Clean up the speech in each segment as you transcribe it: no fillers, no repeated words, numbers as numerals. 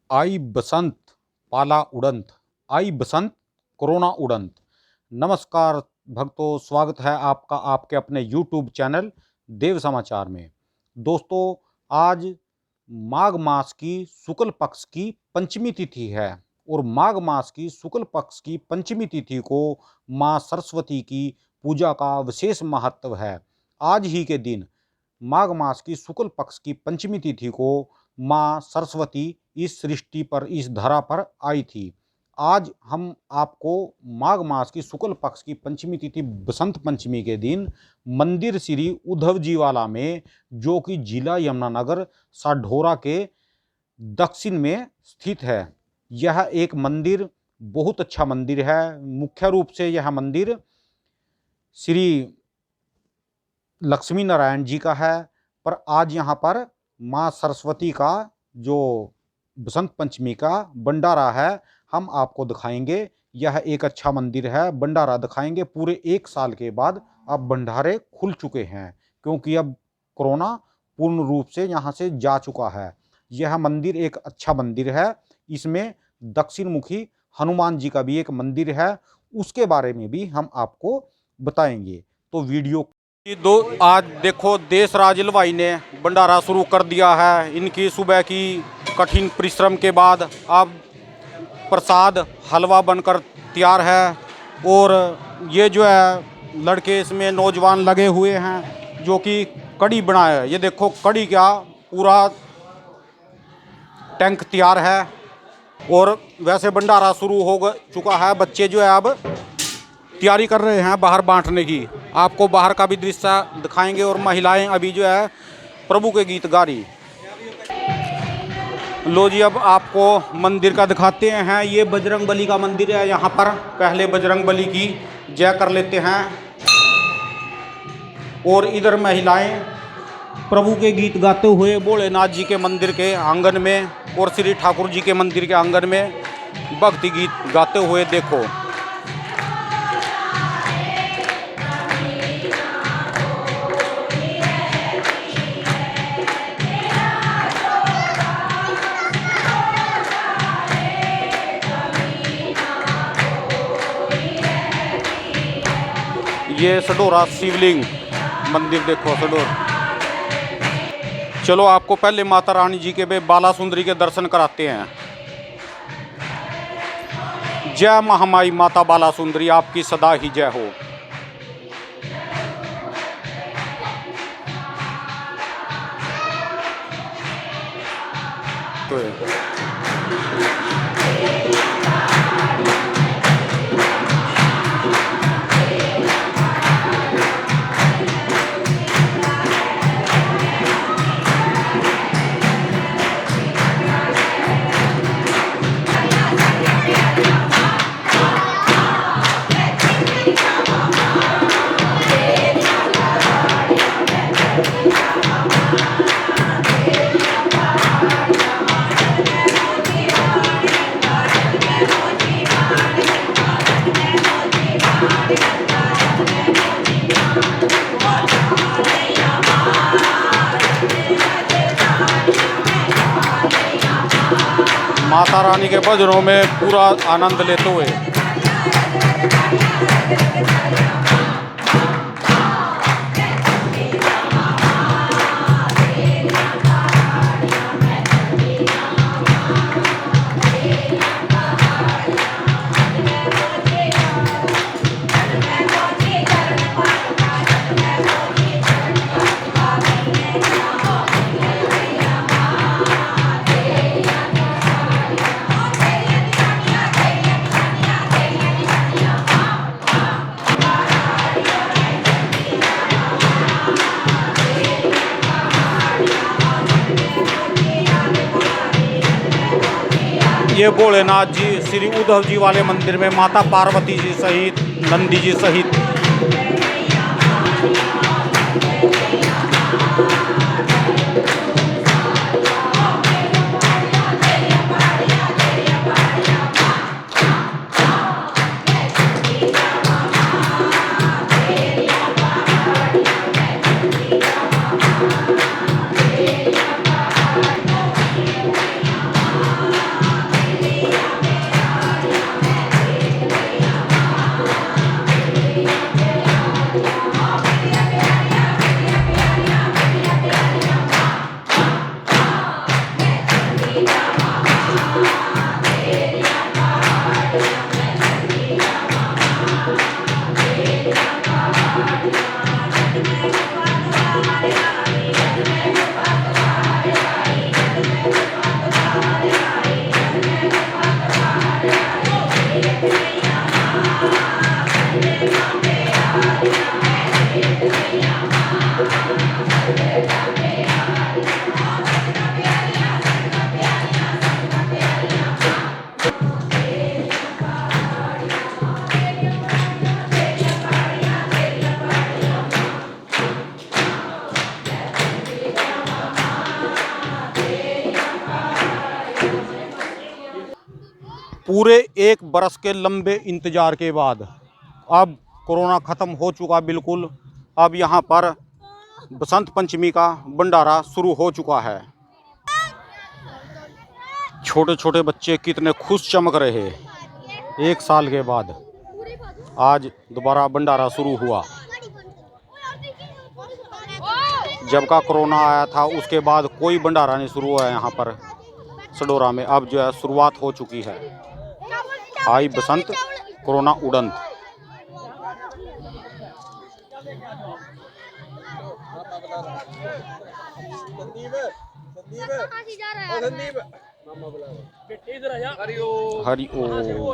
आई बसंत पाला उड़ंत, आई बसंत कोरोना उड़ंत। नमस्कार भक्तों, स्वागत है आपका आपके अपने YouTube चैनल देव समाचार में। दोस्तों, आज माघ मास की शुक्ल पक्ष की पंचमी तिथि है और माघ मास की शुक्ल पक्ष की पंचमी तिथि को माँ सरस्वती की पूजा का विशेष महत्व है। आज ही के दिन माघ मास की शुक्ल पक्ष की पंचमी तिथि को माँ सरस्वती इस सृष्टि पर, इस धरा पर आई थी। आज हम आपको माघ मास की शुक्ल पक्ष की पंचमी तिथि बसंत पंचमी के दिन मंदिर श्री उद्धव जी वाला में, जो कि जिला यमुनानगर साढौरा के दक्षिण में स्थित है। यह एक मंदिर बहुत अच्छा मंदिर है। मुख्य रूप से यह मंदिर श्री लक्ष्मी नारायण जी का है, पर आज यहाँ पर माँ सरस्वती का जो बसंत पंचमी का भंडारा है हम आपको दिखाएंगे। यह एक अच्छा मंदिर है, भंडारा दिखाएंगे। पूरे 1 साल के बाद अब भंडारे खुल चुके हैं, क्योंकि अब कोरोना पूर्ण रूप से यहाँ से जा चुका है। यह मंदिर एक अच्छा मंदिर है। इसमें दक्षिण मुखी हनुमान जी का भी एक मंदिर है, उसके बारे में भी हम आपको बताएंगे। तो वीडियो आज देखो, देश राज हलवाई ने भंडारा शुरू कर दिया है। इनकी सुबह की कठिन परिश्रम के बाद अब प्रसाद हलवा बनकर तैयार है। और ये जो है लड़के इसमें नौजवान लगे हुए हैं जो कि कड़ी बनाए। ये देखो कड़ी का पूरा टैंक तैयार है और वैसे भंडारा शुरू हो चुका है। बच्चे जो है अब तैयारी कर रहे हैं बाहर बांटने की। आपको बाहर का भी दृश्य दिखाएंगे और महिलाएं अभी जो है प्रभु के गीत गा रही। लो जी, अब आपको मंदिर का दिखाते हैं। ये बजरंग बली का मंदिर है। यहाँ पर पहले बजरंग बली की जय कर लेते हैं और इधर महिलाएं प्रभु के गीत गाते हुए भोलेनाथ जी के मंदिर के आंगन में और श्री ठाकुर जी के मंदिर के आंगन में भक्ति गीत गाते हुए देखो। ये सडोरा शिवलिंग मंदिर देखो, सडोर। चलो आपको पहले माता रानी जी के बाला सुंदरी के दर्शन कराते हैं। जय महामाई माता बाला सुंदरी, आपकी सदा ही जय हो। तो माता रानी के भजनों में पूरा आनंद लेते हुए ये भोलेनाथ जी श्री उद्धव जी वाले मंदिर में माता पार्वती जी सहित नंदी जी सहित पूरे 1 बरस के लंबे इंतजार के बाद अब कोरोना ख़त्म हो चुका बिल्कुल। अब यहाँ पर बसंत पंचमी का भंडारा शुरू हो चुका है। छोटे छोटे बच्चे कितने खुश चमक रहे हैं। 1 साल के बाद आज दोबारा भंडारा शुरू हुआ। जब का कोरोना आया था उसके बाद कोई भंडारा नहीं शुरू हुआ है यहाँ पर सडोरा में। अब जो है शुरुआत हो चुकी है। आई बसंत कोरोना उड़ंत। हरि ओम हरि ओम।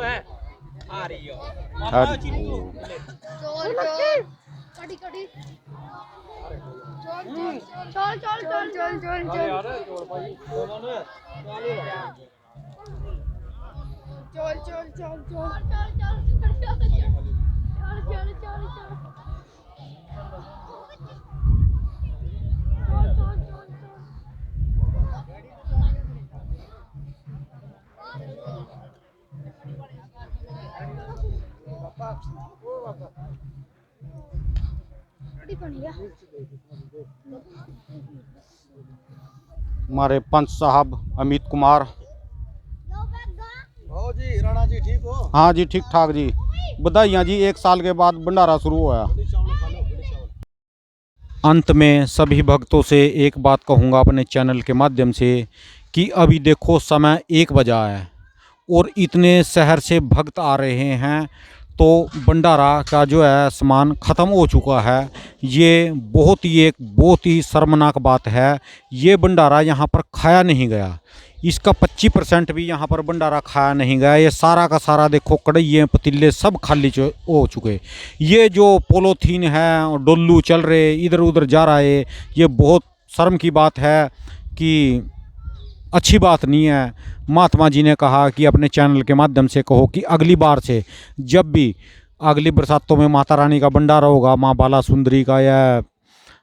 हमारे पंच साहब अमित कुमार। जी राणा जी ठीक हो? हाँ जी ठीक ठाक जी। बधाइयाँ जी, 1 साल के बाद भंडारा शुरू हुआ। अंत में सभी भक्तों से एक बात कहूँगा अपने चैनल के माध्यम से कि अभी देखो समय 1 बजा है और इतने शहर से भक्त आ रहे हैं तो भंडारा का जो है सामान ख़त्म हो चुका है। ये बहुत ही शर्मनाक बात है। ये भंडारा यहाँ पर खाया नहीं गया। इसका 25% भी यहाँ पर भंडारा खाया नहीं गया। ये सारा का सारा देखो कढ़ाइयाँ पतीले सब खाली हो चुके। ये जो पोलोथीन है डोलू चल रहे इधर उधर जा रहा है, ये बहुत शर्म की बात है कि अच्छी बात नहीं है। महात्मा जी ने कहा कि अपने चैनल के माध्यम से कहो कि अगली बार से जब भी अगली बरसातों में माता रानी का भंडारा होगा, माँ बाला सुंदरी का या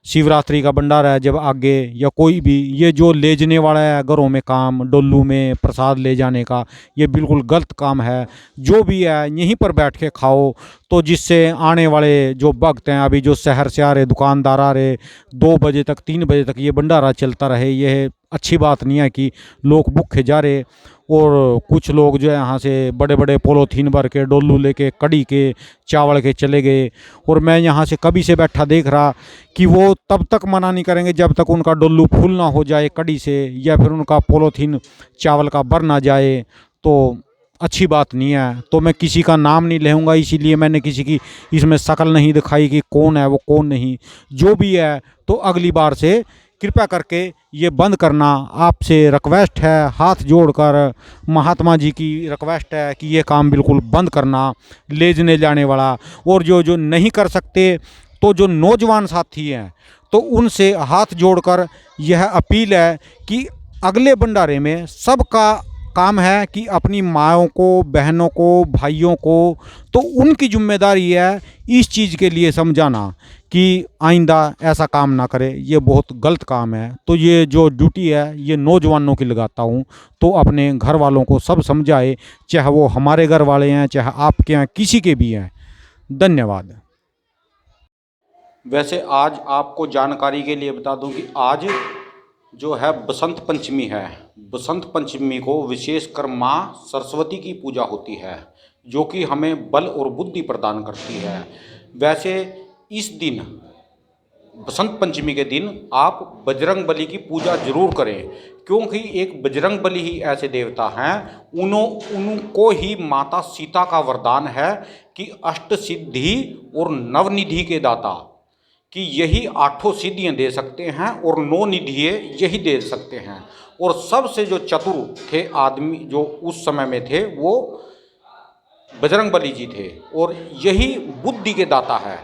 शिवरात्रि का भंडारा है जब आगे, या कोई भी ये जो ले जाने वाला है घरों में काम डोलू में प्रसाद ले जाने का, ये बिल्कुल गलत काम है। जो भी है यहीं पर बैठ के खाओ, तो जिससे आने वाले जो भक्त हैं अभी जो शहर से आ रहे दुकानदार आ रहे 2 बजे तक 3 बजे तक ये भंडारा चलता रहे। यह अच्छी बात नहीं है कि लोग भूखे जा रहे और कुछ लोग जो है यहाँ से बड़े बड़े पोलोथीन भर के डोलू लेके कड़ी के चावल के चले गए। और मैं यहाँ से कभी से बैठा देख रहा कि वो तब तक मना नहीं करेंगे जब तक उनका डोलू फुल ना हो जाए कड़ी से, या फिर उनका पोलोथीन चावल का भर ना जाए, तो अच्छी बात नहीं है। तो मैं किसी का नाम नहीं लूँगा, इसीलिए मैंने किसी की इसमें शक्ल नहीं दिखाई कि कौन है वो कौन नहीं। जो भी है तो अगली बार से कृपया करके ये बंद करना आपसे रिक्वेस्ट है। हाथ जोड़कर महात्मा जी की रिक्वेस्ट है कि ये काम बिल्कुल बंद करना ले जाने जाने वाला। और जो नहीं कर सकते तो जो नौजवान साथी हैं तो उनसे हाथ जोड़कर यह अपील है कि अगले भंडारे में सबका काम है कि अपनी माँओं को, बहनों को, भाइयों को, तो उनकी जिम्मेदारी है इस चीज़ के लिए समझाना कि आइंदा ऐसा काम ना करे। ये बहुत गलत काम है। तो ये जो ड्यूटी है ये नौजवानों की लगाता हूँ, तो अपने घर वालों को सब समझाए, चाहे वो हमारे घर वाले हैं चाहे आपके यहाँ किसी के भी हैं। धन्यवाद। वैसे आज आपको जानकारी के लिए बता दूं कि आज जो है बसंत पंचमी है। बसंत पंचमी को विशेषकर माँ सरस्वती की पूजा होती है, जो कि हमें बल और बुद्धि प्रदान करती है। वैसे इस दिन बसंत पंचमी के दिन आप बजरंग बली की पूजा जरूर करें, क्योंकि एक बजरंग बली ही ऐसे देवता हैं, उनको ही माता सीता का वरदान है कि अष्ट सिद्धि और नवनिधि के दाता, कि यही आठों सिद्धियां दे सकते हैं और नौ निधिये यही दे सकते हैं। और सबसे जो चतुर थे आदमी जो उस समय में थे वो बजरंग बली जी थे, और यही बुद्धि के दाता है।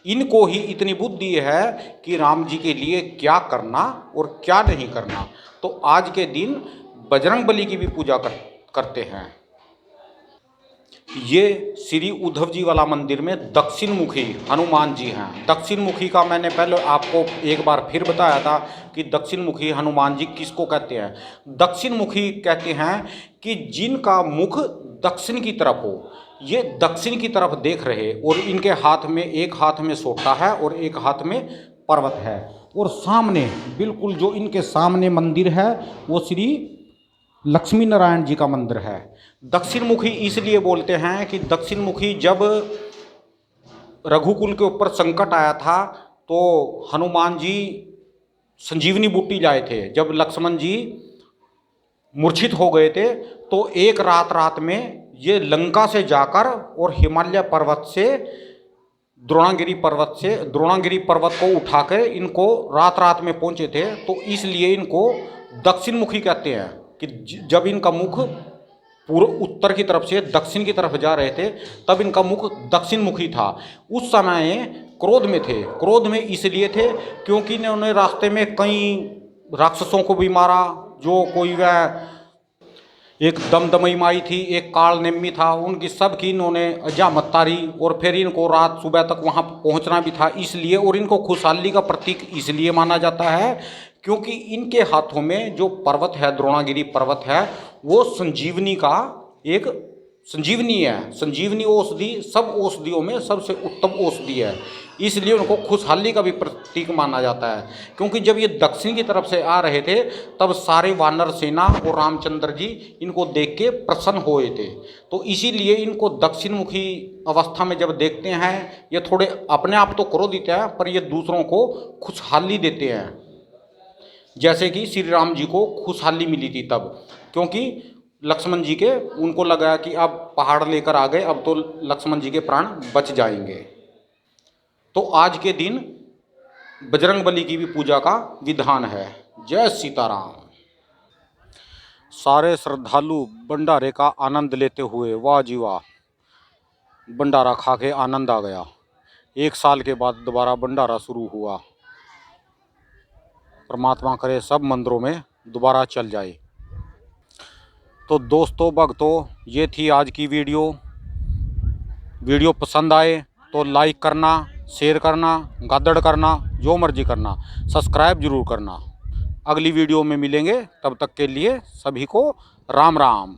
इनको ही इतनी बुद्धि है कि राम जी के लिए क्या करना और क्या नहीं करना। तो आज के दिन बजरंग बली की भी पूजा करते हैं। ये श्री उद्धव जी वाला मंदिर में दक्षिण मुखी हनुमान जी हैं। दक्षिण मुखी का मैंने पहले आपको एक बार फिर बताया था कि दक्षिण मुखी हनुमान जी किसको कहते हैं। दक्षिण मुखी कहते हैं कि जिनका मुख दक्षिण की तरफ हो, ये दक्षिण की तरफ देख रहे, और इनके हाथ में एक हाथ में सोटा है और एक हाथ में पर्वत है, और सामने बिल्कुल जो इनके सामने मंदिर है वो श्री लक्ष्मी नारायण जी का मंदिर है। दक्षिण मुखी इसलिए बोलते हैं कि दक्षिण मुखी जब रघुकुल के ऊपर संकट आया था तो हनुमान जी संजीवनी बूटी लाए थे। जब लक्ष्मण जी मूर्छित हो गए थे तो एक रात में ये लंका से जाकर और हिमालय पर्वत से द्रोणागिरी पर्वत को उठाकर इनको रात में पहुंचे थे। तो इसलिए इनको दक्षिण मुखी कहते हैं कि जब इनका मुख पूर्व उत्तर की तरफ से दक्षिण की तरफ जा रहे थे तब इनका मुख दक्षिण मुखी था। उस समय क्रोध में थे। क्रोध में इसलिए थे क्योंकि इन्होंने रास्ते में कई राक्षसों को भी मारा। जो कोई वह एक दमदमई माई थी, एक काल नेमी था, उनकी सब की इन्होंने अजामत तारी, और फिर इनको रात सुबह तक वहाँ पहुँचना भी था इसलिए। और इनको खुशहाली का प्रतीक इसलिए माना जाता है क्योंकि इनके हाथों में जो पर्वत है, द्रोणागिरी पर्वत है, वो संजीवनी का एक संजीवनी है। संजीवनी औषधि सब औषधियों में सबसे उत्तम औषधि है, इसलिए उनको खुशहाली का भी प्रतीक माना जाता है। क्योंकि जब ये दक्षिण की तरफ से आ रहे थे तब सारे वानर सेना और रामचंद्र जी इनको देख के प्रसन्न हुए थे। तो इसीलिए इनको दक्षिण मुखी अवस्था में जब देखते हैं, ये थोड़े अपने आप तो क्रोधित है पर ये दूसरों को खुशहाली देते हैं। जैसे कि श्री राम जी को खुशहाली मिली थी तब, क्योंकि लक्ष्मण जी के उनको लगा कि अब पहाड़ लेकर आ गए, अब तो लक्ष्मण जी के प्राण बच जाएंगे। तो आज के दिन बजरंग बली की भी पूजा का विधान है। जय सीताराम। सारे श्रद्धालु भंडारे का आनंद लेते हुए, वाह जी वाह, भंडारा खा के आनंद आ गया। 1 साल के बाद दोबारा भंडारा शुरू हुआ। परमात्मा करे सब मंदिरों में दोबारा चल जाए। तो दोस्तों भक्तों, ये थी आज की वीडियो पसंद आए तो लाइक करना, शेयर करना, गादड़ करना, जो मर्जी करना, सब्सक्राइब जरूर करना। अगली वीडियो में मिलेंगे, तब तक के लिए सभी को राम राम।